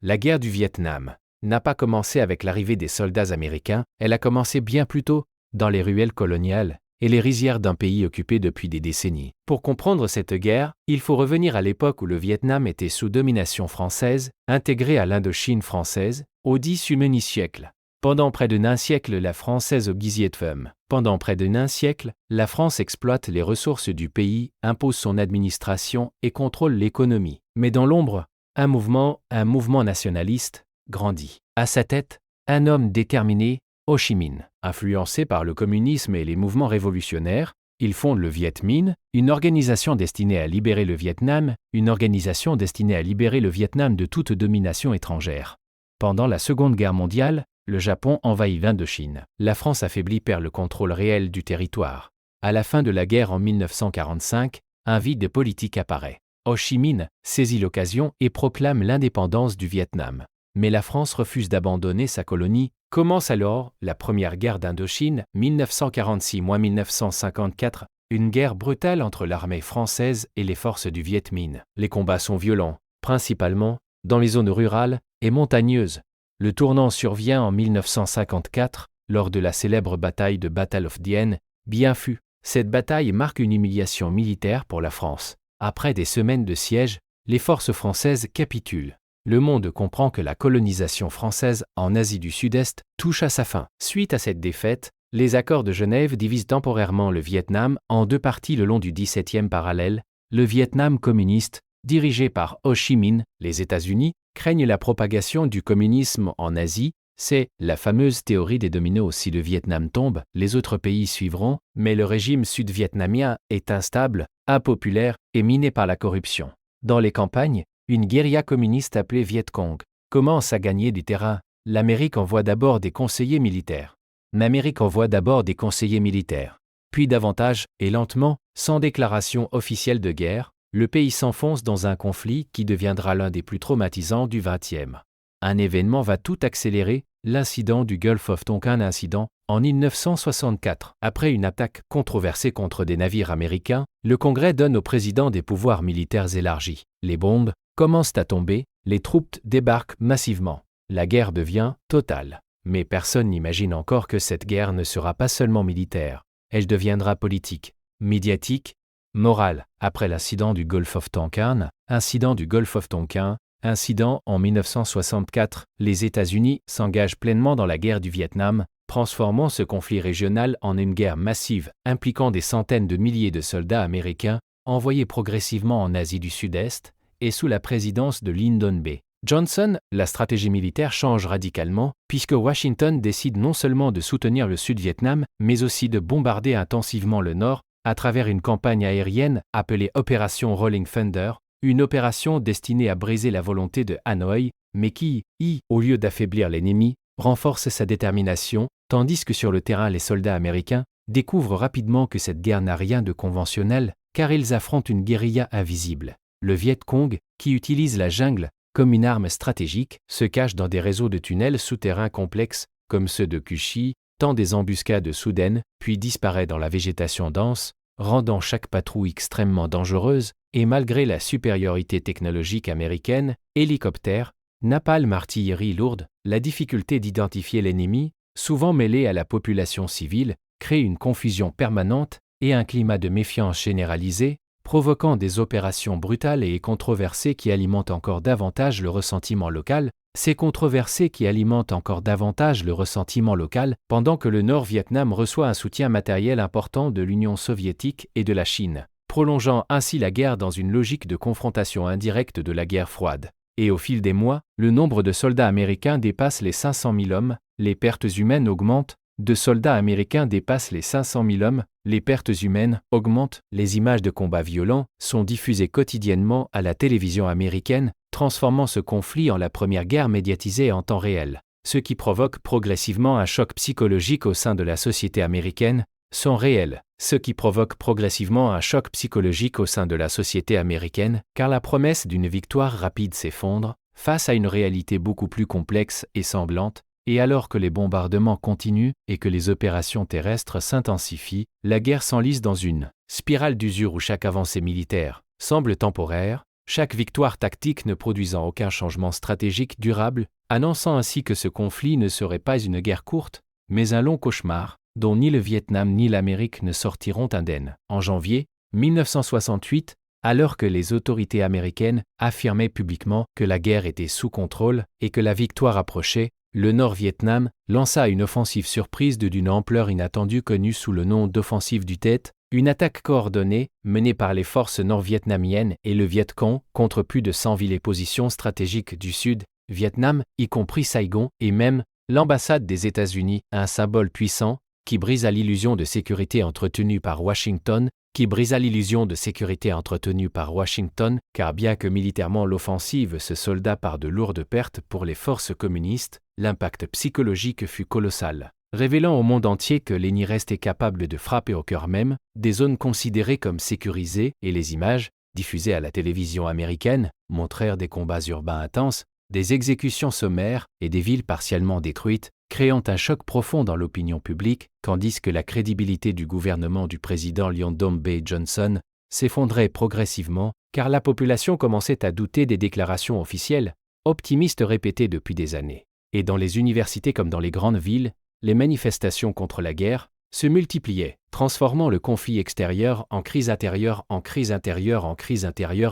La guerre du Vietnam n'a pas commencé avec l'arrivée des soldats américains, elle a commencé bien plus tôt, dans les ruelles coloniales et les rizières d'un pays occupé depuis des décennies. Pour comprendre cette guerre, il faut revenir à l'époque où le Vietnam était sous domination française, intégré à l'Indochine française, au XVIIIe siècle. Pendant près d'un siècle, la Française au Gizietfum. Pendant près d'un siècle, la France exploite les ressources du pays, impose son administration et contrôle l'économie. Mais dans l'ombre, un mouvement nationaliste, grandit. À sa tête, un homme déterminé, Ho Chi Minh. Influencé par le communisme et les mouvements révolutionnaires, il fonde le Viet Minh, une organisation destinée à libérer le Vietnam, de toute domination étrangère. Pendant la Seconde Guerre mondiale, le Japon envahit l'Indochine. La France affaiblie perd le contrôle réel du territoire. À la fin de la guerre en 1945, un vide politique apparaît. Ho Chi Minh saisit l'occasion et proclame l'indépendance du Vietnam. Mais la France refuse d'abandonner sa colonie. Commence alors la première guerre d'Indochine, 1946-1954, une guerre brutale entre l'armée française et les forces du Viet Minh. Les combats sont violents, principalement dans les zones rurales et montagneuses. Le tournant survient en 1954, lors de la célèbre bataille de Battle of Dien Bien Phu. Cette bataille marque une humiliation militaire pour la France. Après des semaines de siège, les forces françaises capitulent. Le monde comprend que la colonisation française en Asie du Sud-Est touche à sa fin. Suite à cette défaite, les accords de Genève divisent temporairement le Vietnam en deux parties le long du 17e parallèle. Le Vietnam communiste, dirigé par Ho Chi Minh, les États-Unis, craignent la propagation du communisme en Asie. C'est la fameuse théorie des dominos. Si le Vietnam tombe, les autres pays suivront, mais le régime sud-vietnamien est instable, impopulaire et miné par la corruption. Dans les campagnes, une guérilla communiste appelée Viet Cong commence à gagner du terrain. L'Amérique envoie d'abord des conseillers militaires. Puis davantage et lentement, sans déclaration officielle de guerre, le pays s'enfonce dans un conflit qui deviendra l'un des plus traumatisants du XXe. Un événement va tout accélérer, l'incident du Gulf of Tonkin en 1964. Après une attaque controversée contre des navires américains, le Congrès donne au président des pouvoirs militaires élargis. Les bombes commencent à tomber, les troupes débarquent massivement. La guerre devient totale. Mais personne n'imagine encore que cette guerre ne sera pas seulement militaire. Elle deviendra politique, médiatique, morale. Après l'incident du Gulf of Tonkin, incident en 1964, les États-Unis s'engagent pleinement dans la guerre du Vietnam, transformant ce conflit régional en une guerre massive impliquant des centaines de milliers de soldats américains envoyés progressivement en Asie du Sud-Est et sous la présidence de Lyndon B. Johnson. La stratégie militaire change radicalement puisque Washington décide non seulement de soutenir le Sud-Vietnam, mais aussi de bombarder intensivement le Nord à travers une campagne aérienne appelée Opération Rolling Thunder, une opération destinée à briser la volonté de Hanoï, mais qui, au lieu d'affaiblir l'ennemi, renforce sa détermination, tandis que sur le terrain les soldats américains découvrent rapidement que cette guerre n'a rien de conventionnel, car ils affrontent une guérilla invisible. Le Viet Cong, qui utilise la jungle comme une arme stratégique, se cache dans des réseaux de tunnels souterrains complexes, comme ceux de Cushi, tend des embuscades soudaines, puis disparaît dans la végétation dense, rendant chaque patrouille extrêmement dangereuse, et malgré la supériorité technologique américaine, hélicoptères, napalm, artillerie lourde, la difficulté d'identifier l'ennemi, souvent mêlée à la population civile, crée une confusion permanente et un climat de méfiance généralisé, provoquant des opérations brutales et controversées qui alimentent encore davantage le ressentiment local. Pendant que le Nord-Vietnam reçoit un soutien matériel important de l'Union soviétique et de la Chine, prolongeant ainsi la guerre dans une logique de confrontation indirecte de la guerre froide. Et au fil des mois, le nombre de soldats américains dépasse les 500 000 hommes, les pertes humaines augmentent, les images de combats violents sont diffusées quotidiennement à la télévision américaine, transformant ce conflit en la première guerre médiatisée en temps réel, ce qui provoque progressivement un choc psychologique au sein de la société américaine, car la promesse d'une victoire rapide s'effondre, face à une réalité beaucoup plus complexe et sanglante, et alors que les bombardements continuent et que les opérations terrestres s'intensifient, la guerre s'enlise dans une spirale d'usure où chaque avancée militaire semble temporaire, chaque victoire tactique ne produisant aucun changement stratégique durable, annonçant ainsi que ce conflit ne serait pas une guerre courte, mais un long cauchemar, dont ni le Vietnam ni l'Amérique ne sortiront indemnes. En janvier 1968, alors que les autorités américaines affirmaient publiquement que la guerre était sous contrôle et que la victoire approchait, le Nord-Vietnam lança une offensive surprise d'une ampleur inattendue connue sous le nom d'offensive du Tet, une attaque coordonnée menée par les forces nord-vietnamiennes et le Viet Cong contre plus de 100 villes et positions stratégiques du Sud Vietnam, y compris Saigon et même l'ambassade des États-Unis, un symbole puissant qui brisa l'illusion de sécurité entretenue par Washington, car bien que militairement l'offensive se solda par de lourdes pertes pour les forces communistes, l'impact psychologique fut colossal, révélant au monde entier que l'ennemi restait capable de frapper au cœur même des zones considérées comme sécurisées et les images, diffusées à la télévision américaine, montrèrent des combats urbains intenses, des exécutions sommaires et des villes partiellement détruites, créant un choc profond dans l'opinion publique, tandis que la crédibilité du gouvernement du président Lyndon B. Johnson s'effondrait progressivement, car la population commençait à douter des déclarations officielles, optimistes répétées depuis des années. Et dans les universités comme dans les grandes villes, les manifestations contre la guerre se multipliaient, transformant le conflit extérieur en crise intérieure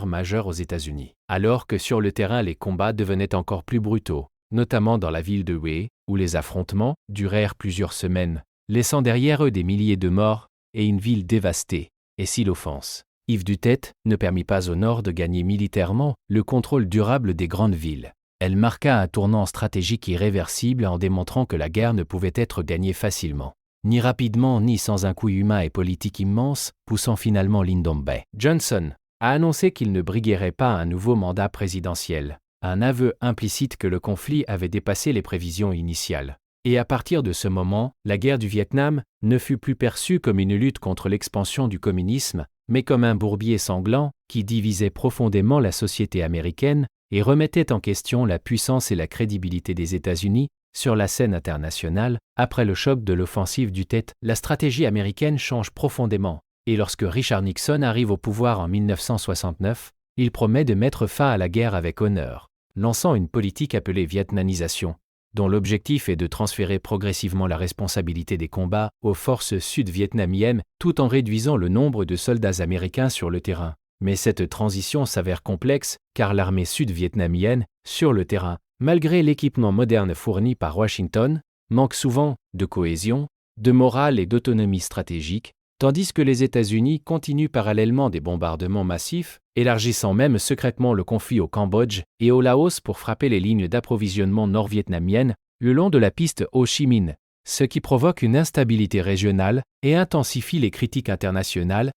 majeure aux États-Unis. Alors que sur le terrain les combats devenaient encore plus brutaux, notamment dans la ville de Hue, où les affrontements durèrent plusieurs semaines, laissant derrière eux des milliers de morts et une ville dévastée. Et si l'offense Yves du Tet ne permit pas au Nord de gagner militairement le contrôle durable des grandes villes, elle marqua un tournant stratégique irréversible en démontrant que la guerre ne pouvait être gagnée facilement, ni rapidement ni sans un coût humain et politique immense, poussant finalement Lyndon B. Johnson a annoncé qu'il ne briguerait pas un nouveau mandat présidentiel, un aveu implicite que le conflit avait dépassé les prévisions initiales. Et à partir de ce moment, la guerre du Vietnam ne fut plus perçue comme une lutte contre l'expansion du communisme, mais comme un bourbier sanglant qui divisait profondément la société américaine et remettait en question la puissance et la crédibilité des États-Unis sur la scène internationale. Après le choc de l'offensive du Tet, la stratégie américaine change profondément, et lorsque Richard Nixon arrive au pouvoir en 1969, il promet de mettre fin à la guerre avec honneur, lançant une politique appelée vietnamisation, dont l'objectif est de transférer progressivement la responsabilité des combats aux forces sud-vietnamiennes tout en réduisant le nombre de soldats américains sur le terrain. Mais cette transition s'avère complexe car l'armée sud-vietnamienne, sur le terrain, malgré l'équipement moderne fourni par Washington, manque souvent de cohésion, de morale et d'autonomie stratégique, tandis que les États-Unis continuent parallèlement des bombardements massifs, élargissant même secrètement le conflit au Cambodge et au Laos pour frapper les lignes d'approvisionnement nord-vietnamiennes le long de la piste Ho Chi Minh, ce qui provoque une instabilité régionale et intensifie les critiques internationales,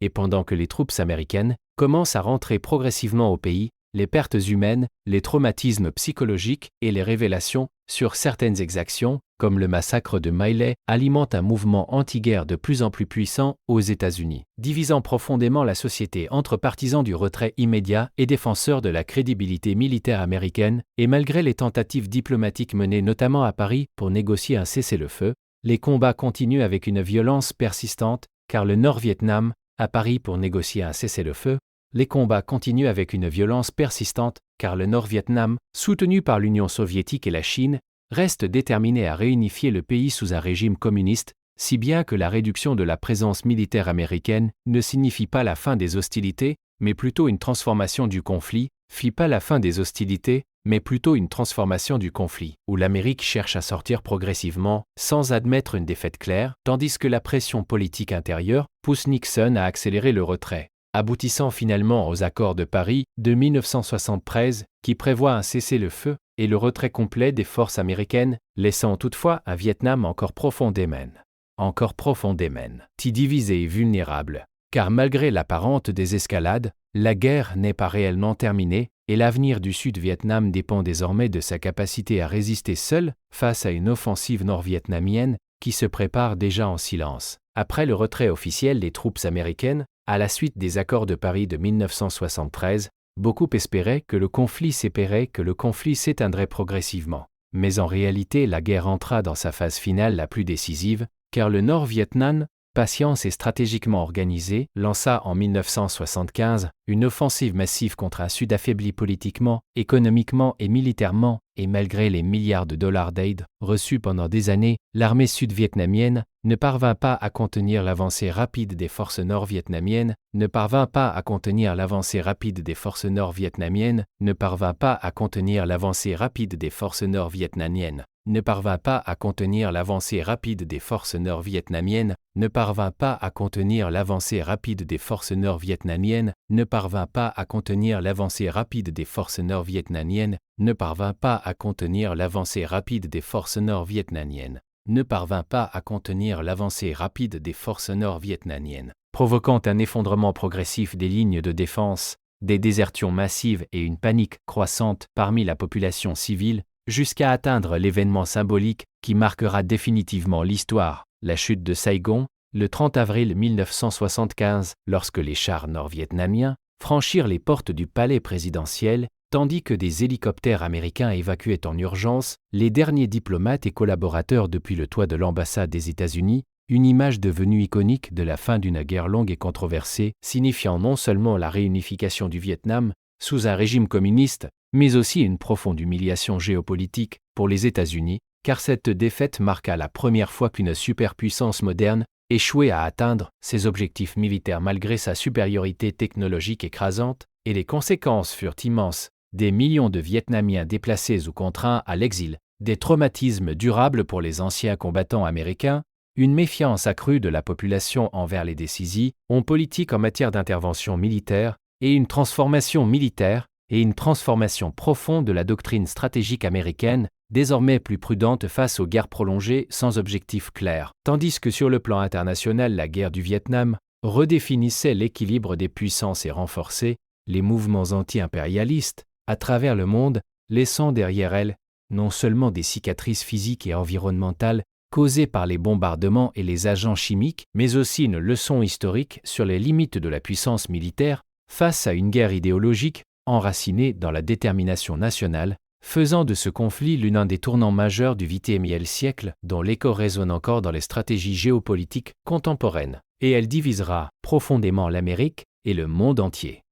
et pendant que les troupes américaines commencent à rentrer progressivement au pays, les pertes humaines, les traumatismes psychologiques et les révélations sur certaines exactions, comme le massacre de My Lai, alimentent un mouvement anti-guerre de plus en plus puissant aux États-Unis, divisant profondément la société entre partisans du retrait immédiat et défenseurs de la crédibilité militaire américaine, et malgré les tentatives diplomatiques menées notamment à Paris pour négocier un cessez-le-feu, les combats continuent avec une violence persistante, car le Nord-Vietnam, à Paris pour négocier un cessez-le-feu, les combats continuent avec une violence persistante, car le Nord-Vietnam, soutenu par l'Union soviétique et la Chine, reste déterminé à réunifier le pays sous un régime communiste, si bien que la réduction de la présence militaire américaine ne signifie pas la fin des hostilités, mais plutôt une transformation du conflit, où l'Amérique cherche à sortir progressivement sans admettre une défaite claire, tandis que la pression politique intérieure pousse Nixon à accélérer le retrait, aboutissant finalement aux accords de Paris de 1973 qui prévoient un cessez-le-feu et le retrait complet des forces américaines, laissant toutefois un Vietnam encore profondément divisé et vulnérable. Car malgré l'apparente désescalade, la guerre n'est pas réellement terminée et l'avenir du Sud-Vietnam dépend désormais de sa capacité à résister seul face à une offensive nord-vietnamienne qui se prépare déjà en silence. Après le retrait officiel des troupes américaines, à la suite des accords de Paris de 1973, beaucoup espéraient que le conflit s'éteindrait progressivement. Mais en réalité, la guerre entra dans sa phase finale la plus décisive, car le Nord-Vietnam patience et stratégiquement organisée, lança en 1975 une offensive massive contre un Sud affaibli politiquement, économiquement et militairement, et malgré les milliards de dollars d'aide reçus pendant des années, l'armée sud-vietnamienne ne parvint pas à contenir l'avancée rapide des forces nord-vietnamiennes, ne parvint pas à contenir l'avancée rapide des forces nord-vietnamiennes, ne parvint pas à contenir l'avancée rapide des forces nord-vietnamiennes, ne parvint pas à contenir l'avancée rapide des forces nord-vietnamiennes, ne parvint pas à contenir l'avancée rapide des forces nord-vietnamiennes, ne parvint pas à contenir l'avancée rapide des forces nord-vietnamiennes, ne parvint pas à contenir l'avancée rapide des forces nord-vietnamiennes, ne parvint pas à contenir l'avancée rapide des forces nord-vietnamiennes, provoquant un effondrement progressif des lignes de défense, des désertions massives et une panique croissante parmi la population civile, jusqu'à atteindre l'événement symbolique qui marquera définitivement l'histoire, la chute de Saigon, le 30 avril 1975, lorsque les chars nord-vietnamiens franchirent les portes du palais présidentiel, tandis que des hélicoptères américains évacuaient en urgence les derniers diplomates et collaborateurs depuis le toit de l'ambassade des États-Unis, une image devenue iconique de la fin d'une guerre longue et controversée, signifiant non seulement la réunification du Vietnam sous un régime communiste, mais aussi une profonde humiliation géopolitique pour les États-Unis, car cette défaite marqua la première fois qu'une superpuissance moderne échouait à atteindre ses objectifs militaires malgré sa supériorité technologique écrasante, et les conséquences furent immenses. Des millions de Vietnamiens déplacés ou contraints à l'exil, des traumatismes durables pour les anciens combattants américains, une méfiance accrue de la population envers les décisions politiques en matière d'intervention militaire, et une transformation militaire et une transformation profonde de la doctrine stratégique américaine, désormais plus prudente face aux guerres prolongées sans objectif clair. Tandis que sur le plan international, la guerre du Vietnam redéfinissait l'équilibre des puissances et renforçait les mouvements anti-impérialistes à travers le monde, laissant derrière elles non seulement des cicatrices physiques et environnementales causées par les bombardements et les agents chimiques, mais aussi une leçon historique sur les limites de la puissance militaire face à une guerre idéologique enracinée dans la détermination nationale, faisant de ce conflit l'un des tournants majeurs du XXe siècle dont l'écho résonne encore dans les stratégies géopolitiques contemporaines, et elle divisera profondément l'Amérique et le monde entier.